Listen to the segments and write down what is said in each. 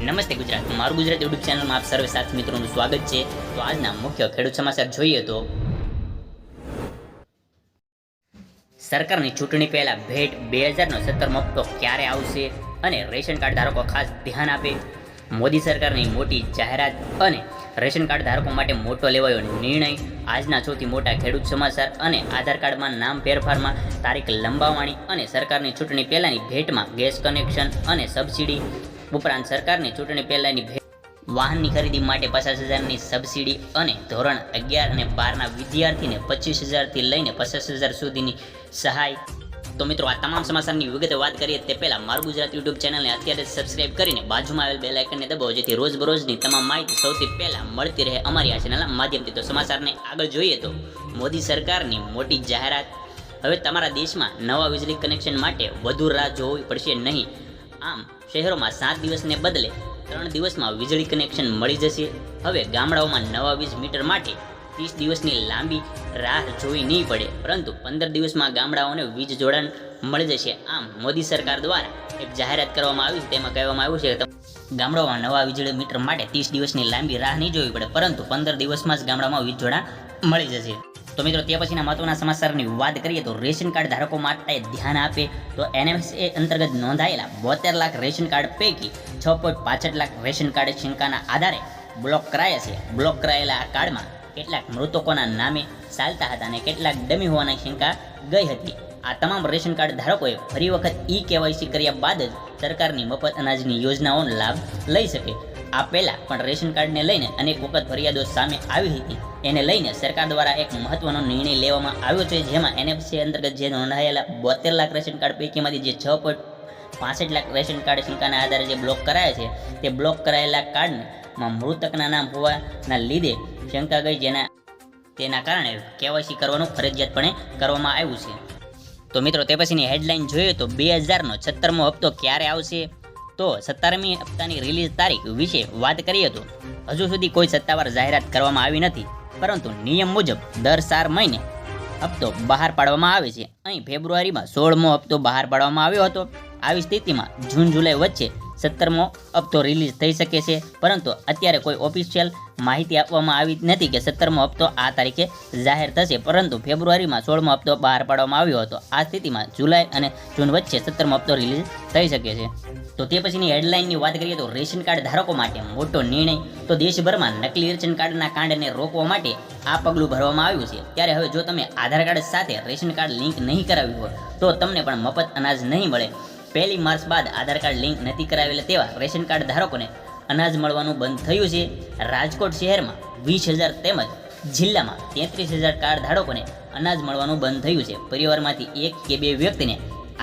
નમસ્તે ગુજરાત, મારું ગુજરાત યુટ્યુબ ચેનલમાં આપ સર્વે સાથી મિત્રોનું સ્વાગત છે। તો આજના મુખ્ય ખેડૂત સમાચાર જોઈએ તો સરકારની ચૂંટણી પહેલા ભેટ 2017 હપ્તો ક્યારે આવશે અને રેશન કાર્ડ ધારકો ખાસ ધ્યાન આપે। મોદી સરકારની મોટી જાહેરાત અને રેશન કાર્ડ ધારકો માટે મોટો લેવાયો નિર્ણય। આજના સૌથી મોટા ખેડૂત સમાચાર અને આધાર કાર્ડમાં નામ ફેરફારમાં તારીખ લંબાવવાની અને સરકારની ચૂંટણી પહેલાની ભેટમાં ગેસ કનેક્શન અને સબસિડી ઉપરાંત સરકારની ચૂંટણી પહેલાની ભેટ વાહનની ખરીદી માટે 50,000ની સબસિડી અને ધોરણ 11 અને 12ના વિદ્યાર્થીને 25,000થી લઈને 50,000 સુધીની સહાય। તો મિત્રો, આ તમામ સમાચારની વિગતે વાત કરીએ તે પહેલાં મારું ગુજરાત યુટ્યુબ ચેનલને અત્યારે સબસ્ક્રાઇબ કરીને બાજુમાં આવેલ બેલ આઇકનને દબાવો, જેથી રોજબરોજની તમામ માહિતી સૌથી પહેલાં મળતી રહે અમારી આ ચેનલના માધ્યમથી। તો સમાચારને આગળ જોઈએ તો મોદી સરકારની મોટી જાહેરાત। હવે તમારા દેશમાં નવા વીજળી કનેક્શન માટે વધુ રાહ જોવી પડશે નહીં। આમ શહેરોમાં 7 દિવસને બદલે 3 દિવસમાં વીજળી કનેક્શન મળી જશે। હવે ગામડાઓમાં નવા વીજ મીટર માટે 30 દિવસની લાંબી રાહ જોવી નહીં પડે, પરંતુ 15 દિવસમાં ગામડાઓને વીજ જોડાણ મળી જશે। આમ મોદી સરકાર દ્વારા એક જાહેરાત કરવામાં આવી છે, તેમાં કહેવામાં આવ્યું છે કે ગામડાઓમાં નવા વીજળી મીટર માટે 30 દિવસની લાંબી રાહ નહીં જોવી પડે, પરંતુ 15 દિવસમાં જ ગામડામાં વીજ જોડાણ મળી જશે। તો મિત્રો, તે પછીના મહત્વના સમાચારની વાત કરીએ તો રેશન કાર્ડ ધારકો માટે ધ્યાન આપે। તો NFSA અંતર્ગત નોંધાયેલા 72 લાખ રેશન કાર્ડ પૈકી 6.65 લાખ રેશન કાર્ડ શંકાના આધારે બ્લોક કરાયા છે। બ્લોક કરાયેલા આ કાર્ડમાં કેટલાક મૃતકોના નામે ચાલતા હતા અને કેટલાક ડમી હોવાની શંકા ગઈ હતી। આ તમામ રેશન કાર્ડ ધારકોએ ફરી વખત KYC કર્યા બાદ જ સરકારની મફત અનાજની યોજનાઓનો લાભ લઈ શકે। આ પહેલા પણ રેશન કાર્ડને લઈને અનેક વખત ફરિયાદો સામે આવી હતી। એને લઈને સરકાર દ્વારા એક મહત્વનો નિર્ણય લેવામાં આવ્યો છે, જેમાં NFSA અંતર્ગત જે નોંધાયેલા 72 લાખ રેશન કાર્ડ પૈકીમાંથી જે 6.65 લાખ રેશન કાર્ડ શંકાના આધારે જે બ્લોક કરાયા છે, તે બ્લોક કરાયેલા કાર્ડમાં મૃતકના નામ હોવાના લીધે શંકા ગઈ, તેના કારણે KYC કરવાનું ફરજિયાતપણે કરવામાં આવ્યું છે। તો મિત્રો, તે પછીની હેડલાઇન જોઈએ તો 2017મો હપ્તો ક્યારે આવશે? તો 17મી હપ્તાની રિલીઝ તારીખ વિશે વાત કરીએ તો હજુ સુધી કોઈ સત્તાવાર જાહેરાત કરવામાં આવી નથી, પરંતુ નિયમ મુજબ દર 4 મહિને હપ્તો બહાર પાડવામાં આવે છે। અહીં ફેબ્રુઆરીમાં 16મો હપ્તો બહાર પાડવામાં આવ્યો હતો। આવી સ્થિતિમાં જૂન જુલાઈ વચ્ચે 17મો હપ્તો રિલીઝ થઈ શકે છે, પરંતુ અત્યારે કોઈ ઓફિશિયલ માહિતી આપવામાં આવી નથી કે 17મો હપ્તો આ તારીખે જાહેર થશે, પરંતુ ફેબ્રુઆરીમાં 16મો હપ્તો બહાર પાડવામાં આવ્યો હતો। આ સ્થિતિમાં જુલાઈ અને જૂન વચ્ચે 17મો હપ્તો રિલીઝ થઈ શકે છે। તો તે પછીની હેડલાઇનની વાત કરીએ તો રેશન કાર્ડ ધારકો માટે મોટો નિર્ણય। તો દેશભરમાં નકલી રેશન કાર્ડના કાંડને રોકવા માટે આ પગલું ભરવામાં આવ્યું છે। ત્યારે હવે જો તમે આધાર કાર્ડ સાથે રેશન કાર્ડ લિંક નહીં કરાવ્યું હોય તો તમને પણ મફત અનાજ નહીં મળે। 1 માર્ચ બાદ આધાર કાર્ડ લિંક નથી કરાવેલા તેવા રેશન કાર્ડ ધારકોને અનાજ મળવાનું બંધ થયું છે। રાજકોટ શહેરમાં 20,000 તેમજ જિલ્લામાં 33,000 કાર્ડ ધારકોને અનાજ મળવાનું બંધ થયું છે। પરિવારમાંથી 1 કે 2 વ્યક્તિને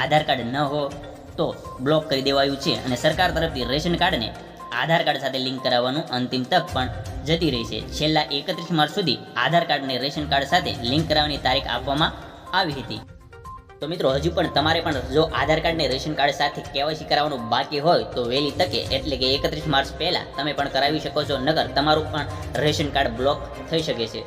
આધાર કાર્ડ ન હો તો બ્લોક કરી દેવાયું છે, અને સરકાર તરફથી રેશન કાર્ડને આધાર કાર્ડ સાથે લિંક કરાવવાનું અંતિમ તક પણ જતી રહી છે। છેલ્લા 31 માર્ચ સુધી આધાર કાર્ડને રેશન કાર્ડ સાથે લિંક કરાવવાની તારીખ આપવામાં આવી હતી। તો મિત્રો, હજુ પણ તમારે પણ જો આધાર કાર્ડને રેશન કાર્ડ સાથે KYC કરાવવાનું બાકી હોય તો વહેલી તકે એટલે કે 31 માર્ચ પહેલાં તમે પણ કરાવી શકો છો, નગર તમારું પણ રેશન કાર્ડ બ્લોક થઈ શકે છે।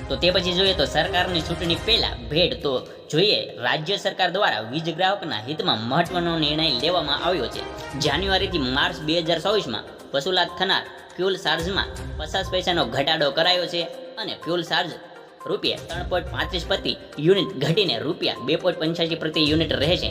તો તે પછી જોઈએ તો સરકારની ચૂંટણી પહેલાં ભેટ। તો જોઈએ, રાજ્ય સરકાર દ્વારા વીજ ગ્રાહકના હિતમાં મહત્વનો નિર્ણય લેવામાં આવ્યો છે। જાન્યુઆરીથી માર્ચ 2024માં વસૂલાત થનાર ફ્યુલ ચાર્જમાં 50 પૈસાનો ઘટાડો કરાયો છે, અને ફ્યુલ ચાર્જ ₹3.35 પ્રતિ યુનિટ ઘટીને ₹2.85 પ્રતિ યુનિટ રહેશે।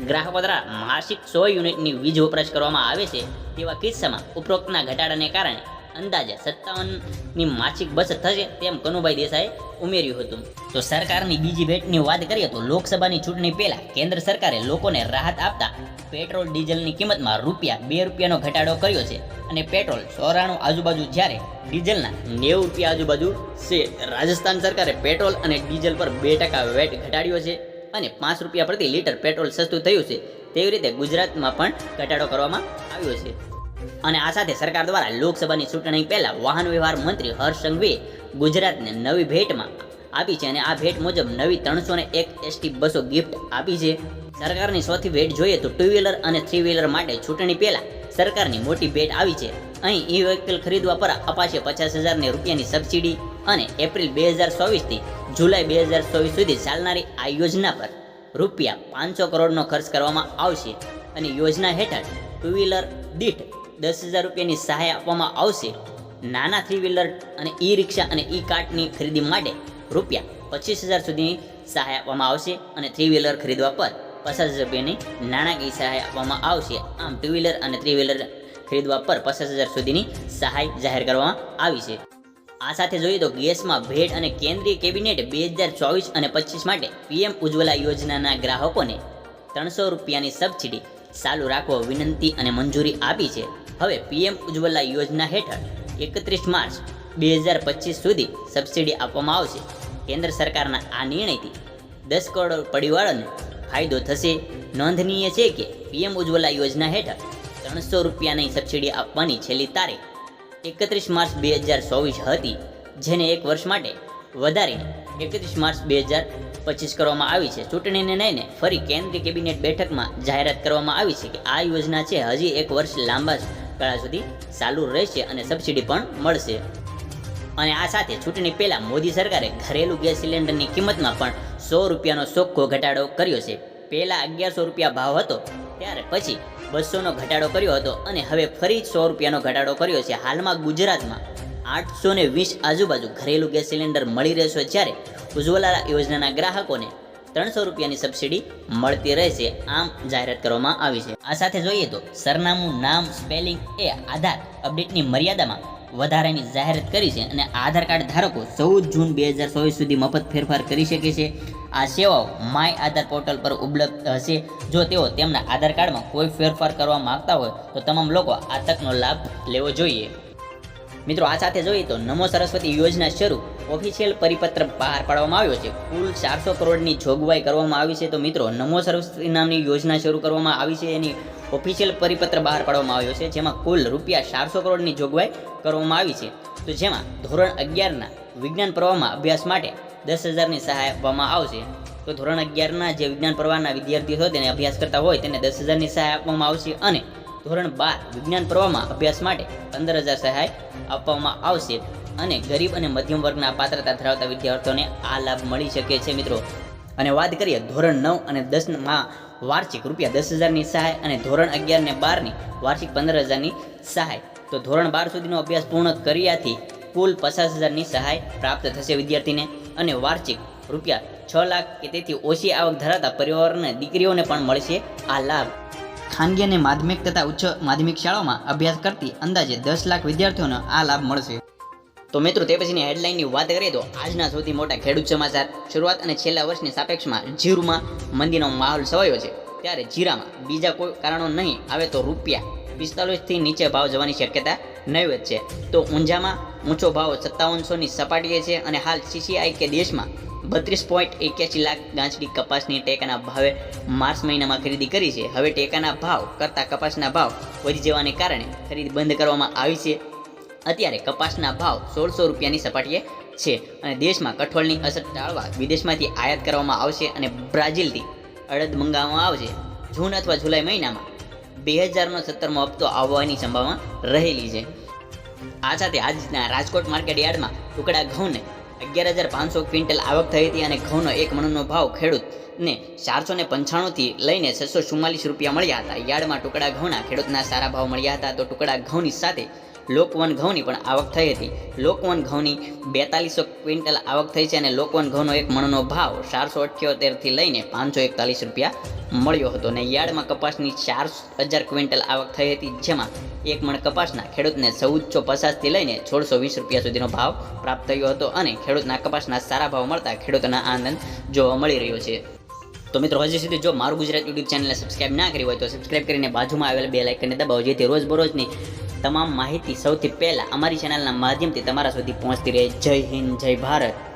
ગ્રાહકો દ્વારા માસિક 100 યુનિટની વીજ વપરાશ કરવામાં આવે છે તેવા કિસ્સામાં ઉપરોક્તના ઘટાડાને કારણે અંદાજે 57ની માસિક બચત થશે, તેમ કનુભાઈ દેસાઈએ ઉમેર્યું હતું। તો સરકારની બીજી ભેટની વાત કરીએ તો લોકસભાની ચૂંટણી પહેલા કેન્દ્ર સરકારે લોકોને રાહત આપતા પેટ્રોલ ડીઝલની કિંમતમાં ₹2નો ઘટાડો કર્યો છે, અને પેટ્રોલ 94 આજુબાજુ જ્યારે ડીઝલના 90 રૂપિયા આજુબાજુ છે। રાજસ્થાન સરકારે પેટ્રોલ અને ડીઝલ પર 2% વેટ ઘટાડ્યો છે, અને ₹5 પ્રતિ લીટર પેટ્રોલ સસ્તું થયું છે। તેવી રીતે ગુજરાતમાં પણ ઘટાડો કરવામાં આવ્યો છે। અને આ સાથે સરકાર દ્વારા લોકસભાની ચૂંટણી પહેલા વાહન વ્યવહાર મંત્રી હર્ષ સંઘવીએ ગુજરાતને નવી ભેટમાં આપી છે, અને આ ભેટ મુજબ નવી 301 ST બસો ગિફ્ટ આપી છે। સરકારની ચોથી ભેટ જોઈએ તો 2 વ્હીલર અને 3 વ્હીલર માટે ચૂંટણી પહેલા સરકારની મોટી ભેટ આવી છે। અહીં વ્હીકલ ખરીદવા પર અપાશે 50,000 રૂપિયાની સબસિડી, અને એપ્રિલ 2024થી જુલાઈ 2024 સુધી ચાલનારી આ યોજના પર ₹500 કરોડનો ખર્ચ કરવામાં આવશે, અને યોજના હેઠળ 2 વ્હીલર દીઠ 10,000 રૂપિયાની સહાય આપવામાં આવશે. નાના 3 વ્હીલર અને ઈ રિક્ષા અને ઈ કાર્ટની ખરીદી માટે રૂપિયા 25,000 સુધીની સહાય આપવામાં આવશે અને 3 વ્હીલર ખરીદવા પર 50,000 રૂપિયાની નાણાકીય સહાય આપવામાં આવશે. આમ 2 વ્હીલર અને 3 વ્હીલર ખરીદવા પર 50,000 સુધીની સહાય જાહેર કરવામાં આવી છે. આ સાથે જોઈએ તો ગેસમાં ભેટ અને કેન્દ્રીય કેબિનેટે 2024 અને 25 માટે પીએમ ઉજ્જવલા યોજનાના ગ્રાહકોને 300 રૂપિયાની સબસિડી ચાલુ રાખવા વિનંતી અને મંજૂરી આપી છે. હવે પીએમ ઉજ્જવલા યોજના હેઠળ 31 માર્ચ 2025 સુધી સબસિડી આપવામાં આવશે. કેન્દ્ર સરકારના આ નિર્ણયથી 10 કરોડ પરિવારોને ફાયદો થશે. નોંધનીય છે કે પીએમ ઉજ્જવલા યોજના હેઠળ 300 રૂપિયાની સબસિડી આપવાની છેલ્લી તારીખ 31 માર્ચ 2024 હતી, જેને એક વર્ષ માટે વધારીને 31 માર્ચ 2025 કરવામાં આવી છે. ચૂંટણીને લઈને ફરી કેન્દ્રીય કેબિનેટ બેઠકમાં જાહેરાત કરવામાં આવી છે કે આ યોજના છે હજી એક વર્ષ લાંબા ગાળા સુધી ચાલુ રહેશે અને સબસિડી પણ મળશે. અને આ સાથે ચૂંટણી પહેલા મોદી સરકારે ઘરેલું ગેસ સિલિન્ડરની કિંમતમાં પણ 100 રૂપિયાનો ચોખ્ખો ઘટાડો કર્યો છે. પહેલા 1100 રૂપિયા ભાવ હતો, ત્યારે પછી 200નો ઘટાડો કર્યો હતો અને હવે ફરી 100 રૂપિયાનો ઘટાડો કર્યો છે. હાલમાં ગુજરાતમાં 820 આજુબાજુ ઘરેલું ગેસ સિલિન્ડર મળી રહેશે, જ્યારે ઉજ્જવલા યોજનાના ગ્રાહકોને 300 રૂપિયાની સબસિડી મળતી રહેશે, આમ જાહેરાત કરવામાં આવી છે. આ સાથે જોઈએ તો સરનામું, નામ, સ્પેલિંગ એ આધાર અપડેટની મર્યાદામાં વધારાની જાહેરાત કરી છે અને આધાર કાર્ડ ધારકો 14 જૂન 2024 સુધી મફત ફેરફાર કરી શકે છે. આ સેવાઓ માય આધાર પોર્ટલ પર ઉપલબ્ધ હશે. જો તેઓ તેમના આધાર કાર્ડમાં કોઈ ફેરફાર કરવા માંગતા હોય તો તમામ લોકો આ તકનો લાભ લેવો જોઈએ. મિત્રો, આ સાથે જોઈએ તો નમો સરસ્વતી યોજના શરૂ, ઓફિશિયલ પરિપત્ર બહાર પાડવામાં આવ્યો છે. કુલ 400 કરોડની જોગવાઈ કરવામાં આવી છે. તો મિત્રો, નમો સરસ્વતી નામની યોજના શરૂ કરવામાં આવી છે, એની ઓફિશિયલ પરિપત્ર બહાર પાડવામાં આવ્યો છે, જેમાં કુલ રૂપિયા 400 કરોડની જોગવાઈ કરવામાં આવી છે. તો જેમાં ધોરણ 11ના વિજ્ઞાન પ્રવાહમાં અભ્યાસ માટે 10,000ની સહાય આપવામાં આવશે. તો ધોરણ 11ના જે વિજ્ઞાન પ્રવાહના વિદ્યાર્થીઓ હોય તેને અભ્યાસ કરતા હોય તેને 10,000ની સહાય આપવામાં આવશે અને ધોરણ 12 વિજ્ઞાન પ્રવાહમાં અભ્યાસ માટે 15,000 સહાય આપવામાં આવશે અને ગરીબ અને મધ્યમ વર્ગના પાત્રતા ધરાવતા વિદ્યાર્થીઓને આ લાભ મળી શકે છે. મિત્રો, અને વાત કરીએ ધોરણ 9 અને 10માં વાર્ષિક રૂપિયા 10,000ની સહાય અને ધોરણ 11 ને 12ની વાર્ષિક 15,000ની સહાય. તો ધોરણ 12 સુધીનો અભ્યાસ પૂર્ણ કર્યાથી કુલ 50,000ની સહાય પ્રાપ્ત થશે વિદ્યાર્થીને અને વાર્ષિક રૂપિયા 6 લાખ કે તેથી ઓછી આવક ધરાવતા પરિવારોને દીકરીઓને પણ મળશે આ લાભ. ખાનગી અને માધ્યમિક તથા ઉચ્ચ માધ્યમિક શાળાઓમાં અભ્યાસ કરતી અંદાજે 10 લાખ વિદ્યાર્થીઓને આ લાભ મળશે. તો મિત્રો, તે પછીની હેડલાઇનની વાત કરીએ તો આજના સૌથી મોટા ખેડૂત સમાચાર. શરૂઆત અને છેલ્લા વર્ષની સાપેક્ષમાં જીરુમાં મંદીનો માહોલ છવાયો છે, ત્યારે જીરામાં બીજા કોઈ કારણો નહીં આવે તો રૂપિયા 45થી નીચે ભાવ જવાની શક્યતા નહીવત છે. તો ઊંઝામાં ઊંચો ભાવ 5700ની સપાટીએ છે અને હાલ CCI કે દેશમાં 32.81 લાખ ગાંચડી કપાસની ટેકાના ભાવે માર્ચ મહિનામાં ખરીદી કરી છે. હવે ટેકાના ભાવ કરતાં કપાસના ભાવ વધી જવાને કારણે ખરીદી બંધ કરવામાં આવી છે. અત્યારે કપાસના ભાવ 1600 રૂપિયાની સપાટીએ છે અને દેશમાં કઠોળની અસર ટાળવા વિદેશમાંથી આયાત કરવામાં આવશે અને બ્રાઝિલથી અડદ મંગાવવામાં આવશે. જૂન અથવા જુલાઈ મહિનામાં 2017મો હપ્તો આવવાની સંભાવના રહેલી છે. આ સાથે આજના રાજકોટ માર્કેટ યાર્ડમાં ટુકડા ઘઉંને 11,500 ક્વિન્ટલ આવક થઈ હતી અને ઘઉંનો એક મણનો ભાવ ખેડૂતને 495થી લઈને 644 રૂપિયા મળ્યા હતા. યાર્ડમાં ટુકડા ઘઉંના ખેડૂતના સારા ભાવ મળ્યા હતા. તો ટુકડા ઘઉંની સાથે લોકવન ઘઉંની પણ આવક થઈ હતી. લોકવન ઘઉંની 4200 ક્વિન્ટલ આવક થઈ છે અને લોકવન ઘઉંનો એક મણનો ભાવ 478થી લઈને 541 રૂપિયા મળ્યો હતો. અને યાર્ડમાં કપાસની 4,000 ક્વિન્ટલ આવક થઈ હતી, જેમાં એક મણ કપાસના ખેડૂતને 1450થી લઈને 1620 રૂપિયા સુધીનો ભાવ પ્રાપ્ત થયો હતો અને ખેડૂતના કપાસના સારા ભાવ મળતા ખેડૂતોના આનંદ જોવા મળી રહ્યો છે. તો મિત્રો, હજી સુધી જો મારું ગુજરાત યુટ્યુબ ચેનલને સબસ્ક્રાઇબ ના કરી હોય તો સબસ્ક્રાઇબ કરીને બાજુમાં આવેલા બેલ આઇકનને દબાવો, જેથી રોજબરોજની તમામ માહિતી સૌથી પહેલાં અમારી ચેનલના માધ્યમથી તમારા સુધી પહોંચતી રહે. જય હિન્દ, જય ભારત.